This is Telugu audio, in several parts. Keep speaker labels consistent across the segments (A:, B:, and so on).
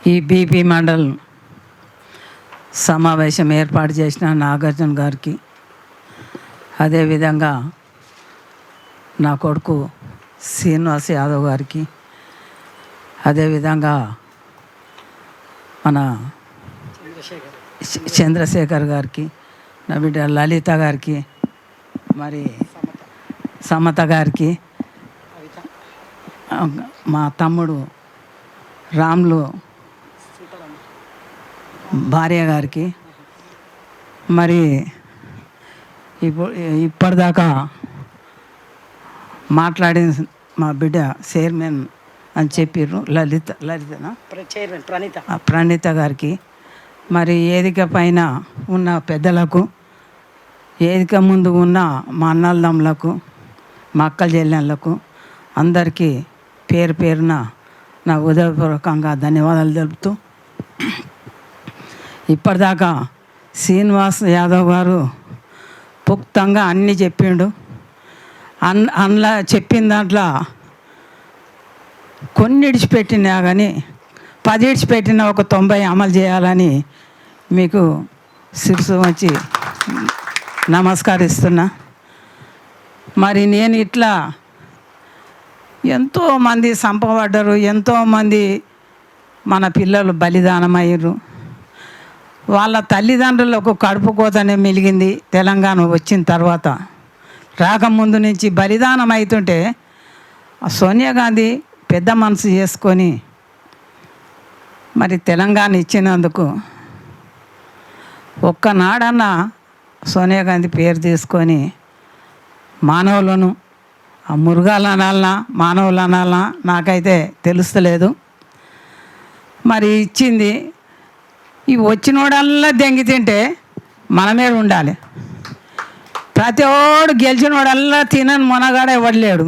A: ఈ బీపీ మండల్ సమావేశం ఏర్పాటు చేసిన నాగార్జున గారికి, అదేవిధంగా నా కొడుకు శ్రీనివాస్ యాదవ్ గారికి, అదేవిధంగా మన చంద్రశేఖర్ గారికి, నా బిడ్డ లలిత గారికి, మరి సమత గారికి, మా తమ్ముడు రాములు భార్య గారికి, మరి ఇప్పటిదాకా మాట్లాడిన మా బిడ్డ చైర్మన్ అని చెప్పారు లలితనా
B: చైర్మన్
A: ప్రణీత గారికి, మరి వేదిక పైన ఉన్న పెద్దలకు, వేదిక ముందు ఉన్న మా అన్నదమ్ములకు, మా అక్క చెల్లెళ్ళకు అందరికీ పేరు పేరున నా హృదయపూర్వకంగా ధన్యవాదాలు తెలుపుతూ, ఇప్పటిదాకా శ్రీనివాస్ యాదవ్ గారు పుక్తంగా అన్నీ చెప్పిండు. అందులో చెప్పిన దాంట్లో కొన్ని ఇడిచిపెట్టినా కానీ 10 ఇడిచిపెట్టిన ఒక 90 అమలు చేయాలని మీకు శిరసు వచ్చి నమస్కరిస్తున్నా. మరి నేను ఇట్లా ఎంతోమంది చంపబడ్డారు, ఎంతోమంది మన పిల్లలు బలిదానమయ్యారు. వాళ్ళ తల్లిదండ్రులకు కడుపు కోతనే మిలిగింది. తెలంగాణ వచ్చిన తర్వాత రాకముందు నుంచి బలిదానం అవుతుంటే సోనియా గాంధీ పెద్ద మనసు చేసుకొని మరి తెలంగాణ ఇచ్చినందుకు ఒక్కనాడన్నా సోనియా గాంధీ పేరు తీసుకొని మానవులను, ఆ మృగాలు అనాలనా మానవులు అనాలనా నాకైతే తెలుస్తలేదు. మరి ఇచ్చింది. ఈ వచ్చినోడల్లా దెంగి తింటే మన మీద ఉండాలి. ప్రతి ఓడు గెలిచినోడల్లా తినని మొనగాడ ఇవ్వలేడు.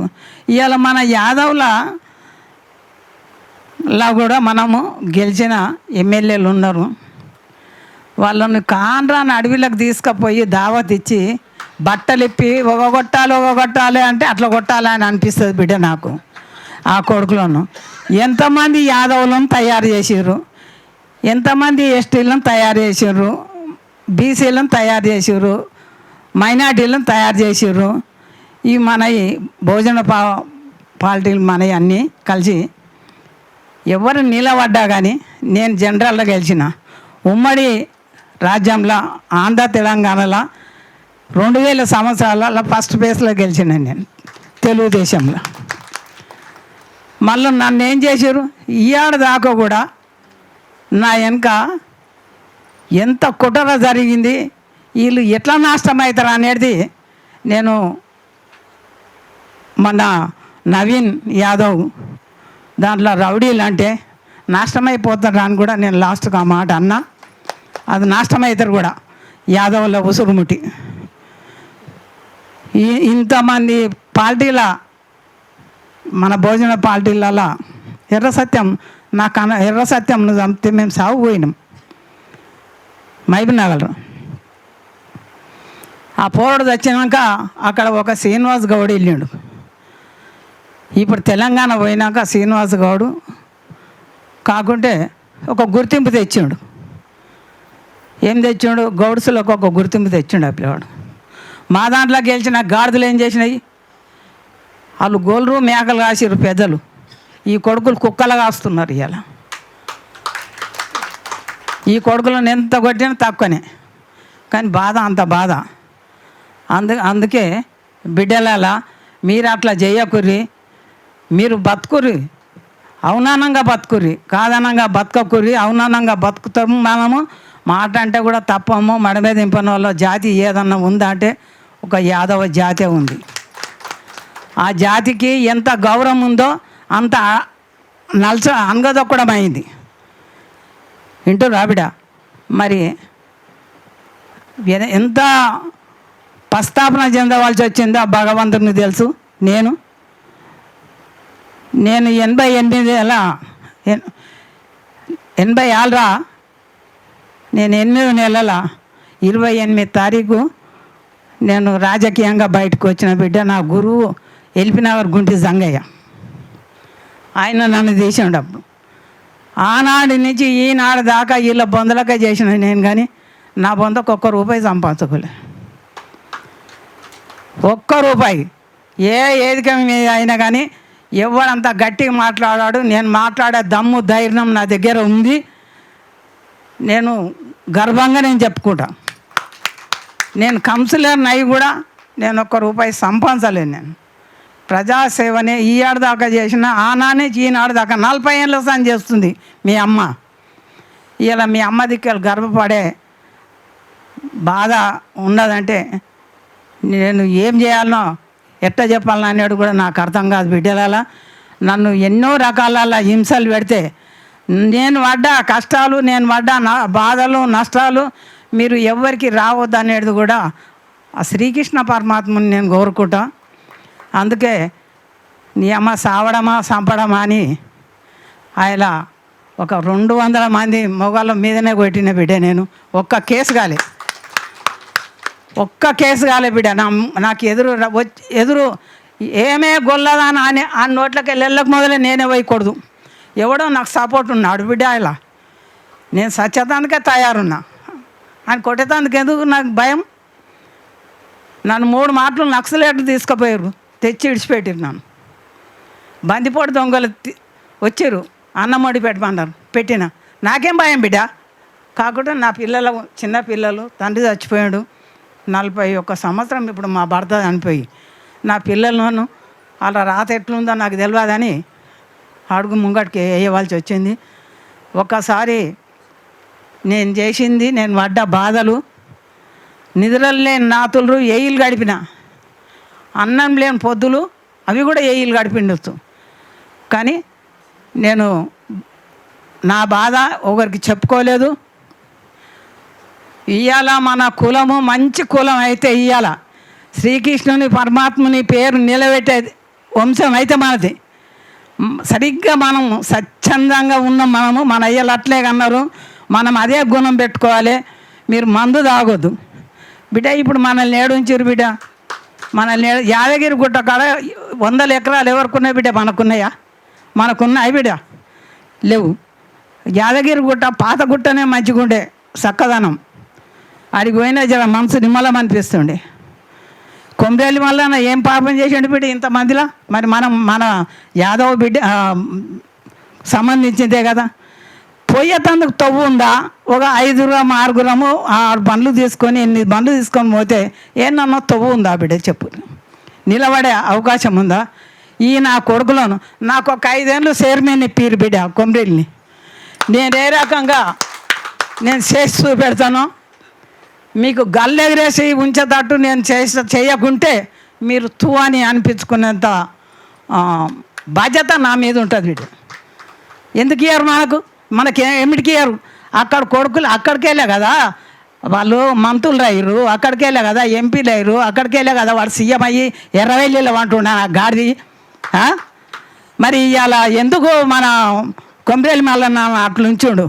A: ఇవాళ మన యాదవ్లా కూడా మనము గెలిచిన ఎమ్మెల్యేలు ఉన్నారు. వాళ్ళని కాన్రాని అడవిలోకి తీసుకుపోయి దావత్ ఇచ్చి బట్టలు ఇప్పి ఒగొట్టాలి అంటే అట్లా కొట్టాలి అని అనిపిస్తుంది బిడ్డ నాకు. ఆ కొడుకులను ఎంతమంది యాదవులను తయారు చేసారు, ఎంతమంది ఎస్టీలను తయారు చేసారు, బీసీలను తయారు చేసారు, మైనార్టీలను తయారు చేసారు. ఈ మన భోజన పార్టీలు మనవి అన్నీ కలిసి ఎవరు నిలబడ్డా కానీ నేను జనరల్గా గెలిచిన ఉమ్మడి రాజ్యంలో ఆంధ్ర తెలంగాణలో 2000 సంవత్సరాల ఫస్ట్ ప్లేస్లో గెలిచిన నేను తెలుగుదేశంలో. మళ్ళీ నన్ను ఏం చేశారు, ఈయాడ దాకా కూడా నా వెనక ఎంత కుట్ర జరిగింది, వీళ్ళు ఎట్లా నాశనం అవుతారు అనేది నేను మన నవీన్ యాదవ్ దాంట్లో రౌడీలు అంటే నాశనమైపోతారు అని కూడా నేను లాస్ట్కి ఆ మాట అన్నా. అది నాశనమవుతారు కూడా యాదవ్లో ఉసురుముటి. ఇంతమంది పార్టీల మన భోజన పార్టీలలో ఎర్ర సత్యం ఎర్ర సత్యంను చంపితే మేము సాగు పోయినాం మహబూబ్నగర్. ఆ పోరాడు వచ్చినాక అక్కడ ఒక శ్రీనివాస్ గౌడ్ వెళ్ళాడు. ఇప్పుడు తెలంగాణ పోయినాక శ్రీనివాస్ గౌడు కాకుంటే ఒక గుర్తింపు తెచ్చాడు. ఏం తెచ్చాడు, గౌడ్స్లోకి ఒక గుర్తింపు తెచ్చాడు ఆ పిల్లవాడు. మా దాంట్లో గెలిచిన గాడిదలు ఏం చేసినాయి, వాళ్ళు గోల్రు మేకలు కాసిరు పెద్దలు. ఈ కొడుకులు కుక్కలు కాస్తున్నారు. ఇలా ఈ కొడుకులను ఎంత కొట్టినా తక్కువనే, కానీ బాధ అంత బాధ. అందుకే బిడ్డలాల మీరు అట్లా చేయకుర్రి, మీరు బతుకుర్రి, అవునానంగా బతుకుర్రి, కాదనంగా బతకకుర్రి. అవునానంగా బతుకుతాము మనము. మాట అంటే కూడా తప్పము. మడ మీద దింపని వాళ్ళ జాతి ఏదన్నా ఉందా అంటే ఒక యాదవ జాతే ఉంది. ఆ జాతికి ఎంత గౌరవం ఉందో అంత అనగదొక్కడం అయింది. వింటూ రాబిడ మరి ఎంత ప్రస్తాపన చెందవలసి వచ్చిందో భగవంతునికి తెలుసు. నేను 86 నేను 8 నెలల 28 తారీఖు నేను రాజకీయంగా బయటకు వచ్చిన బిడ్డ. నా గురువు ఎల్పినగర్ గుంటి జంగయ్య, ఆయన నన్ను తీసిండు. అప్పుడు ఆనాటి నుంచి ఈనాడు దాకా వీళ్ళ బొందలకే చేసిన నేను, కానీ నా బొందకు ఒక్క రూపాయి సంపాదించుకోలే. ఒక్క రూపాయి ఏ వేదిక మీద అయినా కానీ ఎవడంత గట్టిగా మాట్లాడాడు. నేను మాట్లాడే దమ్ము ధైర్యం నా దగ్గర ఉంది. నేను గర్వంగా నేను చెప్పుకుంటా. నేను కౌన్సిలర్ని అయి కూడా నేను ఒక్క రూపాయి సంపాదించలేను. నేను ప్రజాసేవనే ఈ ఏడు దాకా చేసిన, ఆనానే ఈనాడు దాకా 40 ఏళ్ళ సాయం చేస్తుంది మీ అమ్మ. ఇలా మీ అమ్మ దిక్కలు గర్వపడే బాధ ఉన్నదంటే నేను ఏం చేయాలనో ఎట్లా చెప్పాలనో అనేది కూడా నాకు అర్థం కాదు. బిడ్డల నన్ను ఎన్నో రకాల హింసలు పెడితే నేను పడ్డ కష్టాలు, నేను పడ్డ బాధలు, నష్టాలు మీరు ఎవరికి రావద్దు అనేది కూడా ఆ శ్రీకృష్ణ పరమాత్మని నేను కోరుకుంటా. అందుకే నీ అమ్మ సావడమా చంపడమా అని ఆయన ఒక 200 మంది మొగాళ్ళ మీదనే కొట్టిన బిడ్డ. నేను ఒక్క కేసు కాలే బిడ్డ. నాకు ఎదురు ఏమే గొల్లదాని అని ఆ నోట్లకి వెళ్ళక మొదలే నేనే పోయకూడదు. ఎవడో నాకు సపోర్ట్ ఉన్నాడు బిడ్డ. ఇలా నేను సత్యతానికే తయారున్నా. ఆయన కొట్టేదానికి ఎందుకు నాకు భయం? నన్ను 3 మాటలు నక్సలేట్లు తీసుకుపోయారు, తెచ్చి విడిచిపెట్టారు. నన్ను బందిపోటు దొంగలు వచ్చారు, అన్నం వండి పెట్టమన్నారు, పెట్టిన. నాకేం భయం బిడ్డ? కాకుండా నా పిల్లలు, చిన్న పిల్లలు, తండ్రి చచ్చిపోయాడు 41 సంవత్సరం ఇప్పుడు మా భర్త చనిపోయి. నా పిల్లలను అలా రాత ఎట్లుందో నాకు తెలియదని అడుగు ముంగటికి వేయవలసి వచ్చింది. ఒక్కసారి నేను చేసింది, నేను పడ్డ బాధలు, నిద్రలు లేని నాతులు ఏయిలు గడిపిన, అన్నం లేని పొద్దులు అవి కూడా ఏయిలు గడిపిండొచ్చు. కానీ నేను నా బాధ ఒకరికి చెప్పుకోలేదు. ఇవాళ మన కులము మంచి కులం అయితే ఇవాళ శ్రీకృష్ణుని పరమాత్ముని పేరు నిలబెట్టే వంశం అయితే మనది. సరిగ్గా మనం స్వచ్ఛందంగా ఉన్నాం. మన అయ్యలు అట్లే కన్నారు. మనం అదే గుణం పెట్టుకోవాలి. మీరు మందు తాగొద్దు బిడ్డ. ఇప్పుడు మనల్ని ఏడుంచారు బిడ్డ. మనల్ని యాదగిరి గుట్ట కాడ 100 ఎకరాలు ఎవరికున్నాయి బిడ్డ? మనకున్నాయి బిడ్డ? లేవు. యాదగిరి గుట్ట పాత గుట్టనే మంచిగుండే, చక్కదనం. అడిగి పోయినా జర మనసు నిమ్మలం అనిపిస్తుండే. కొమరేలి మల్లన్న ఏం పాపం చేసాడు బిడ్డ ఇంతమందిలో? మరి మన యాదవ్ బిడ్డ సంబంధించిందే కదా. పోయేటందుకు తవ్వు ఉందా? ఒక 5-6 బండ్లు తీసుకొని 8 బండ్లు తీసుకొని పోతే ఏమన్నా తవ్వు ఉందా బిడ్డ? చెప్పు. నిలబడే అవకాశం ఉందా? ఈ నా కొడుకులను నాకు ఒక 5 ఏళ్ళు చైర్మన్ ఇప్పిరు బిడ్డ కొమరేలిని. నేను ఏ రకంగా నేను చేసి చూపెడతాను. మీకు గల్లెగరేసి ఉంచేటట్టు నేను చేయకుంటే మీరు తూ అని అనిపించుకునేంత బాధ్యత నా మీద ఉంటుంది బిడ్డ. ఎందుకు ఇయ్యారు మనకి ఏమిటికి ఇయ్యారు? అక్కడ కొడుకులు అక్కడికి వెళ్ళే కదా వాళ్ళు మంత్రులు అయ్యారు, అక్కడికి వెళ్ళే కదా ఎంపీలు అయ్యారు, అక్కడికి వెళ్ళే కదా వాడు సీఎం అయ్యి ఎర్రవెల్లిలో అంటున్నా గాడిది. మరి ఇవాళ ఎందుకు మన కొమరేలి మల్లన్న అట్లుంచుండు?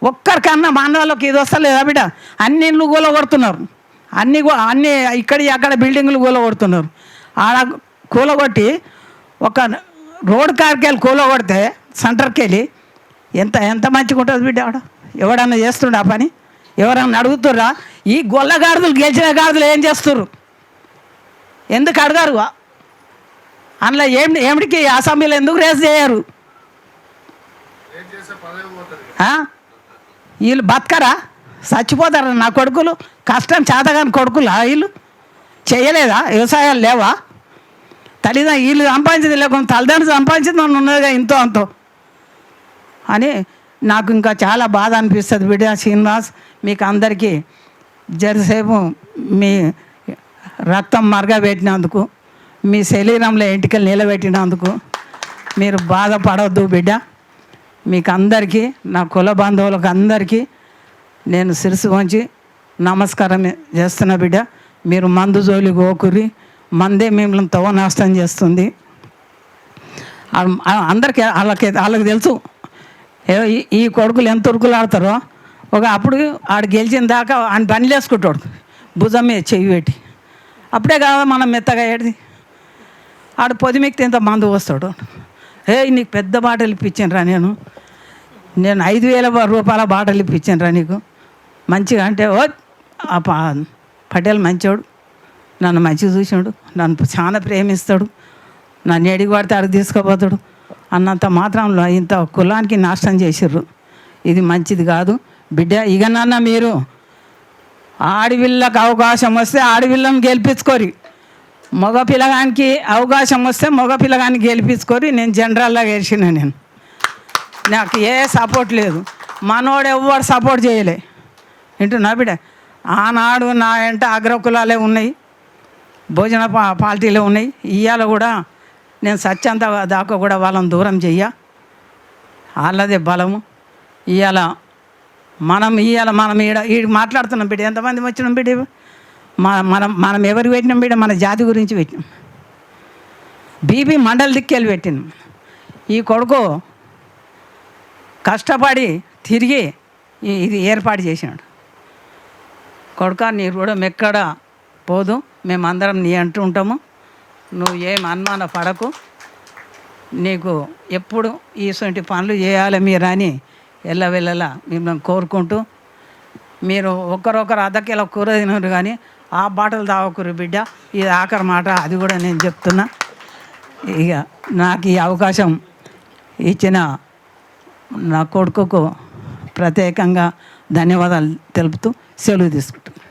A: ఒక్కరికన్నా మానవాళ్ళకి ఇది వస్తలేదా బిడ్డ? అన్ని ఇళ్ళు గోల కొడుతున్నారు, అన్నీ అక్కడ బిల్డింగ్లు కూల కొడుతున్నారు. ఆడ కూలగొట్టి ఒక రోడ్ కార్కెళ్ళి కూలగొడితే సెంటర్కి వెళ్ళి ఎంత మంచిగా ఉంటుంది బిడ్డ. ఆడ ఎవడన్నా చేస్తుండ ఆ పని? ఎవరన్నా అడుగుతుర్రా? ఈ గొల్లగాడుదులు గెలిచిన గాడుదులు ఏం చేస్తుర్రు? ఎందుకు అడగారు? అందులో ఏమిటికి అసెంబ్లీలో ఎందుకు రేస్ చేయరు? వీళ్ళు బతకరా? చచ్చిపోతారా నా కొడుకులు? కష్టం చేతగాని కొడుకులు వీళ్ళు చేయలేదా? వ్యవసాయాలు లేవా? తల్లిదండ్రులు వీళ్ళు సంపాదించింది లేకుండా తల్లిదండ్రులు సంపాదించింది మనం ఉన్నదిగా ఇంతో అంతో అని నాకు ఇంకా చాలా బాధ అనిపిస్తుంది బిడ్డ. శ్రీనివాస్, మీకు అందరికీ జరసేపు మీ రక్తం మరగబెట్టినందుకు, మీ శరీరంలో ఎంటికలు నిలబెట్టినందుకు మీరు బాధపడవద్దు బిడ్డ. మీకు అందరికీ, నా కుల బంధువులకు అందరికీ నేను శిరసు వంచి నమస్కారం చేస్తున్నా బిడ్డ. మీరు మందు జోలి గోకురి, మందే మిమ్మల్ని తవ్వ నష్టం చేస్తుంది. అందరికీ వాళ్ళకి తెలుసు ఈ కొడుకులు ఎంత ఉరుకులు ఆడతారో. అప్పుడు ఆడు గెలిచిన దాకా ఆయన పని వేసుకుంటాడు భుజం మీద చెయ్యి పెట్టి. అప్పుడే కాదా మనం మెత్తగా ఏడిది. ఆడు పొదిమిక్తే ఇంత మందు వస్తాడు. నీకు పెద్ద బాటలు ఇప్పించానురా నేను 5,000 రూపాయల బాటలు ఇప్పించానురా నీకు మంచిగా అంటే పటేల్ మంచోడు, నన్ను మంచిగా చూసాడు, నన్ను చాలా ప్రేమిస్తాడు, నన్ను ఎడిగి పడితే అడిగి తీసుకుపోతాడు అన్నంత మాత్రంలో ఇంత కులానికి నాశనం చేసిర్రు. ఇది మంచిది కాదు బిడ్డ. ఇకనన్నా మీరు ఆడపిల్లకి అవకాశం వస్తే ఆడపిల్లని గెలిపించుకోరి, మగ పిల్లగానికి అవకాశం వస్తే మగ పిల్లగానికి గెలిపించుకోరి. నేను జనరల్గా గెలిచిన, నాకు ఏ సపోర్ట్ లేదు, మనోడు ఎవ్వరు సపోర్ట్ చేయలే. వింటున్నా బిడ్డ, ఆనాడు నా వెంట అగ్రకులాలే ఉన్నాయి, భోజన పార్టీలే ఉన్నాయి. ఇవాళ కూడా నేను సత్యంత దాకా కూడా వాళ్ళని దూరం చెయ్య, వాళ్ళదే బలము. ఇవాళ మనం ఈడ మాట్లాడుతున్నాం బిడ్డ, ఎంతమంది వచ్చినాం బిడ్డ, మనం ఎవరికి పెట్టినాం బిడ్డ, మన జాతి గురించి పెట్టినాం. బీబీ మండలి దిక్కెళ్ళి పెట్టినాం. ఈ కొడుకు కష్టపడి తిరిగి ఇది ఏర్పాటు చేసినాడు. కొడుక నీ రుణం ఎక్కడ పోదు, మేమందరం నీ అంటూ ఉంటాము, నువ్వు ఏం అనుమాన పడకు, నీకు ఎప్పుడు ఇటువంటి పనులు చేయాలి మీరు అని ఎల్లవెల్లలా మిమ్మల్ని కోరుకుంటూ, మీరు ఒకరొకరు అద్దకిలా కూర తినరు కానీ ఆ బాటలు తాగకూరు బిడ్డ, ఇది ఆఖరి మాట, అది కూడా నేను చెప్తున్నా. ఇక నాకు ఈ అవకాశం ఇచ్చిన నా కొడుకుకు ప్రత్యేకంగా ధన్యవాదాలు తెలుపుతూ సెలవు తీసుకుంటున్నాను.